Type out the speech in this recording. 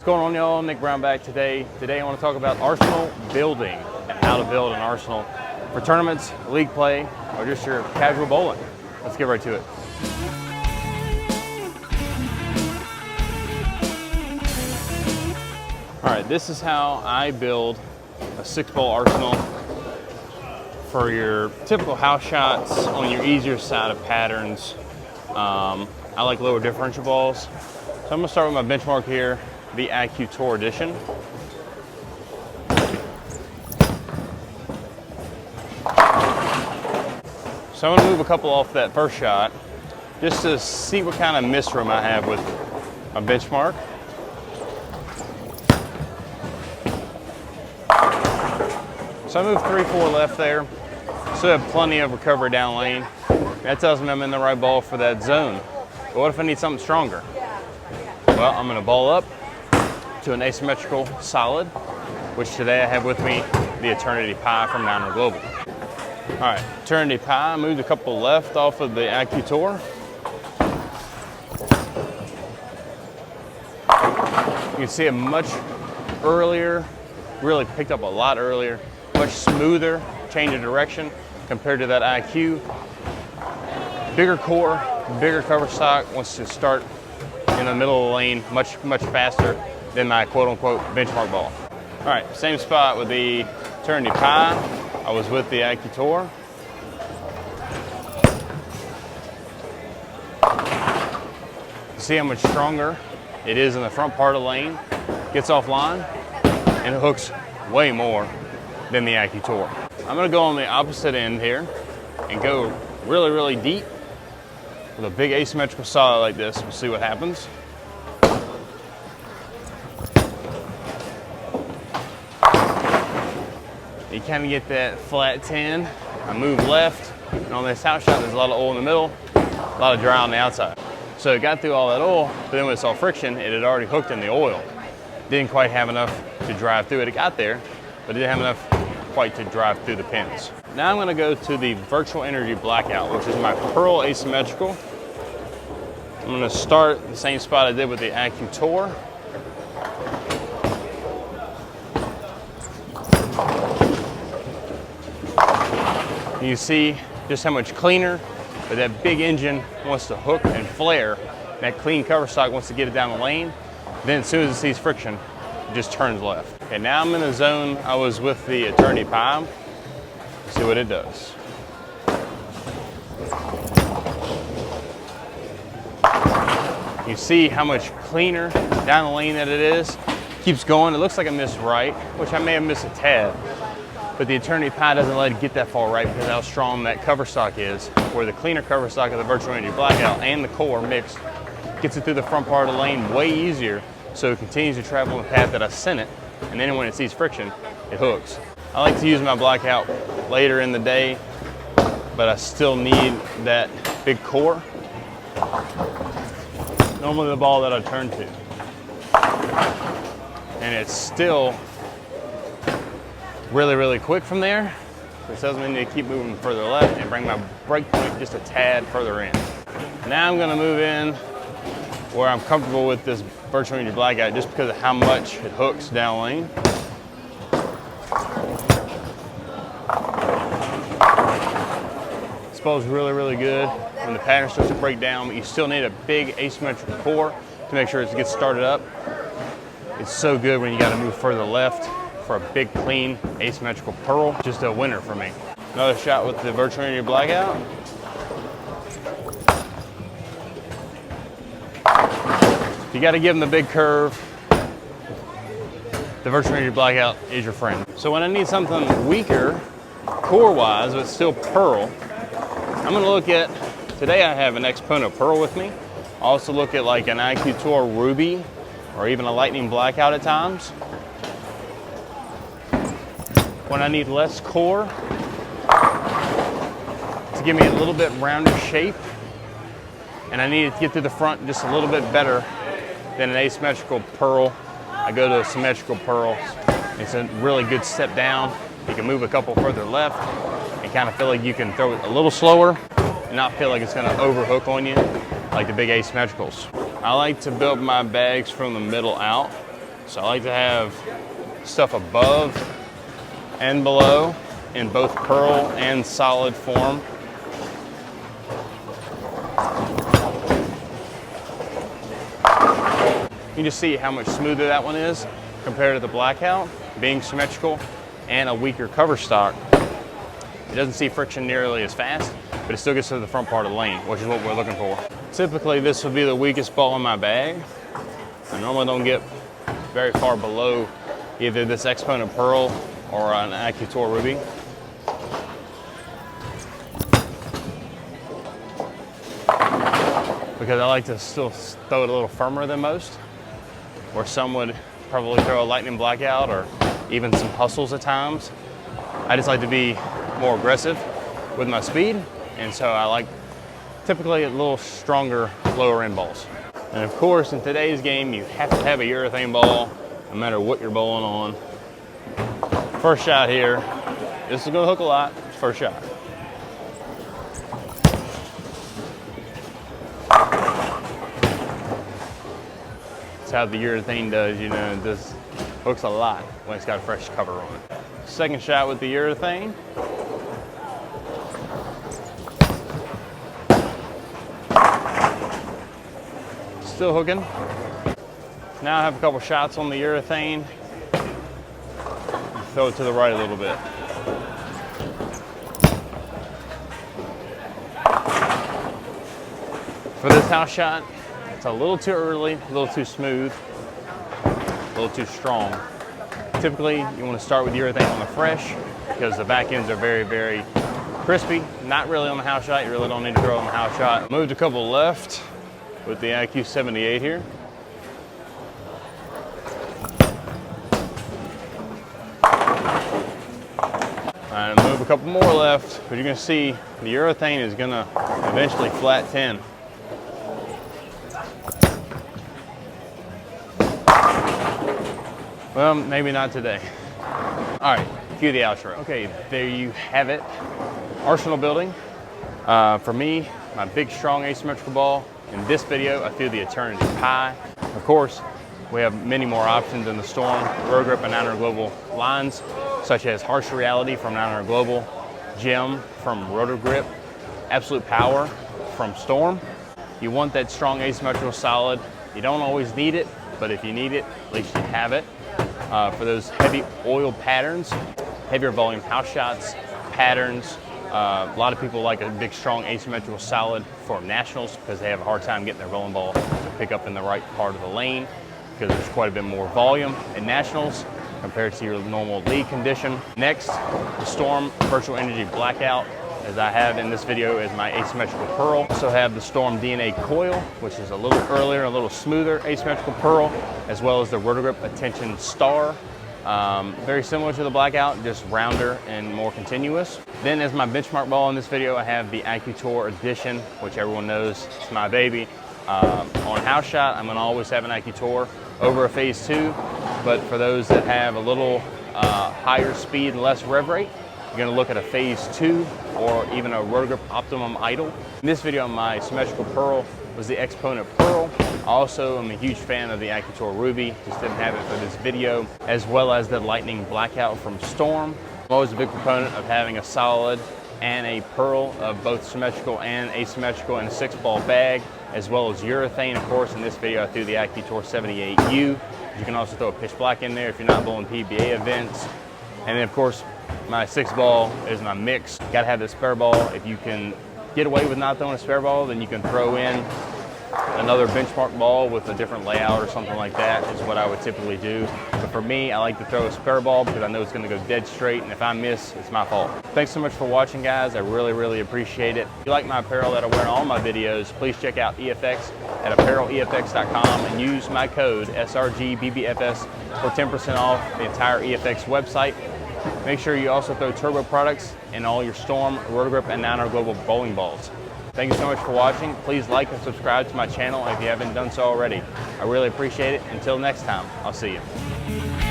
What's going on, y'all? Nick Brown back today. Today I want to talk about arsenal building and how to build an arsenal for tournaments, league play, or just your casual bowling. Let's get right to it. All right, this is how I build a 6-bowl arsenal for your typical house shots on your easier side of patterns. I like lower differential balls. So I'm gonna start with my benchmark here, the IQ Tour Edition. So I'm gonna move a couple off that first shot just to see what kind of miss room I have with my benchmark. So I moved 3-4 left there. Still have plenty of recovery down lane. That tells me I'm in the right ball for that zone. But what if I need something stronger? Well, I'm gonna ball up to an asymmetrical solid, which today I have with me the Eternity Pie from Niner Global. All right, Eternity Pie, moved a couple left off of the IQ Tour. You can see it much earlier, really picked up a lot earlier, much smoother change of direction compared to that IQ. Bigger core, bigger cover stock, wants to start in the middle of the lane much faster than my quote-unquote benchmark ball. All right, same spot with the Eternity Pie. I was with the IQ Tour. See how much stronger it is in the front part of the lane. Gets offline and it hooks way more than the IQ Tour. I'm gonna go on the opposite end here and go really, really deep with a big asymmetrical solid like this. We'll see what happens. You kind of get that flat 10. I move left, and on this house shot, there's a lot of oil in the middle, a lot of dry on the outside. So it got through all that oil, but then when it saw friction, it had already hooked in the oil. Didn't quite have enough to drive through it. It got there, but it didn't have enough quite to drive through the pins. Now I'm gonna go to the Virtual Energy Blackout, which is my Pearl asymmetrical. I'm gonna start the same spot I did with the IQ Tour. You see just how much cleaner, but that big engine wants to hook and flare. That clean cover stock wants to get it down the lane. Then as soon as it sees friction, it just turns left. Okay, now I'm in the zone I was with the Eternity Pie. Let's see what it does. You see how much cleaner down the lane that it is. Keeps going. It looks like I missed right, which I may have missed a tad. But the Eternity Pie doesn't let it get that far right because of how strong that cover stock is, where the cleaner cover stock of the Virtual Energy Blackout and the core mixed gets it through the front part of the lane way easier, so it continues to travel the path that I sent it, and then when it sees friction, it hooks. I like to use my Blackout later in the day, but I still need that big core. Normally the ball that I turn to. And it's still really, really quick from there, which tells me I need to keep moving further left and bring my break point just a tad further in. Now I'm gonna move in where I'm comfortable with this Virtual Energy Blackout just because of how much it hooks down lane. This ball's really, really good when the pattern starts to break down, but you still need a big asymmetrical core to make sure it gets started up. It's so good when you gotta move further left for a big, clean, asymmetrical pearl. Just a winner for me. Another shot with the Virtual Energy Blackout. You got to give them the big curve. The Virtual Energy Blackout is your friend. So when I need something weaker, core-wise, but still pearl, I'm going to look at, today I have an XPonent pearl with me. I also look at like an IQ Tour Ruby or even a Lightning Blackout at times. When I need less core to give me a little bit rounder shape, and I need it to get through the front just a little bit better than an asymmetrical pearl, I go to a symmetrical pearl. It's a really good step down. You can move a couple further left and kind of feel like you can throw it a little slower and not feel like it's gonna overhook on you like the big asymmetricals. I like to build my bags from the middle out. So I like to have stuff above and below in both pearl and solid form. You just see how much smoother that one is compared to the Blackout, being symmetrical and a weaker cover stock. It doesn't see friction nearly as fast, but it still gets to the front part of the lane, which is what we're looking for. Typically, this would be the weakest ball in my bag. I normally don't get very far below either this XPonent Pearl or an AccuTour Ruby. Because I like to still throw it a little firmer than most, where some would probably throw a lightning Blackout or even some hustles at times. I just like to be more aggressive with my speed, and so I like typically a little stronger lower end balls. And of course, in today's game, you have to have a urethane ball no matter what you're bowling on. First shot here, this is gonna hook a lot, first shot. That's how the urethane does, you know, this hooks a lot when it's got a fresh cover on it. Second shot with the urethane. Still hooking. Now I have a couple shots on the urethane. Throw it to the right a little bit. For this house shot, it's a little too early, a little too smooth, a little too strong. Typically, you want to start with urethane on the fresh because the back ends are very, very crispy. Not really on the house shot. You really don't need to throw on the house shot. Moved a couple left with the IQ78 here. All right, move a couple more left, but you're gonna see the urethane is gonna eventually flat 10. Well, maybe not today. All right, cue the outro. Okay, there you have it. Arsenal building. For me, my big, strong asymmetrical ball. In this video, I threw the Eternity Pi. Of course, we have many more options in the Storm, Roto Grip, and 900 Global lines, such as Harsh Reality from 900 Global, Gem from Roto Grip, Absolute Power from Storm. You want that strong asymmetrical solid. You don't always need it, but if you need it, at least you have it. For those heavy oil patterns, heavier volume house shots, patterns. A lot of people like a big, strong asymmetrical solid for nationals because they have a hard time getting their rolling ball to pick up in the right part of the lane because there's quite a bit more volume in nationals compared to your normal league condition. Next, the Storm Virtual Energy Blackout, as I have in this video, is my asymmetrical pearl. Also have the Storm DNA Coil, which is a little earlier, a little smoother asymmetrical pearl, as well as the Roto Grip Attention Star. Very similar to the Blackout, just rounder and more continuous. Then as my benchmark ball in this video, I have the AccuTour Edition, which everyone knows it's my baby. On house shot, I'm gonna always have an AccuTour over a Phase 2, but for those that have a little higher speed and less rev rate, you're gonna look at a Phase 2 or even a Roto Grip Optimum Idle. In this video, my symmetrical pearl was the XPonent Pearl. I also am a huge fan of the AccuTour Ruby, just didn't have it for this video, as well as the Lightning Blackout from Storm. I'm always a big proponent of having a solid and a pearl of both symmetrical and asymmetrical in a 6-ball bag, as well as urethane. Of course, in this video, I threw the AccuTour 78U. You can also throw a pitch black in there if you're not bowling PBA events. And then, of course, my 6-ball is my mix. Gotta have the spare ball. If you can get away with not throwing a spare ball, then you can throw in another benchmark ball with a different layout or something like that is what I would typically do. But for me, I like to throw a spare ball because I know it's gonna go dead straight, and if I miss, it's my fault. Thanks so much for watching, guys. I really, really appreciate it. If you like my apparel that I wear in all my videos, please check out EFX at apparelefx.com and use my code SRGBBFS for 10% off the entire EFX website. Make sure you also throw turbo products in all your Storm, Roto Grip, and 900 Global bowling balls. Thank you so much for watching. Please like and subscribe to my channel if you haven't done so already. I really appreciate it. Until next time, I'll see you.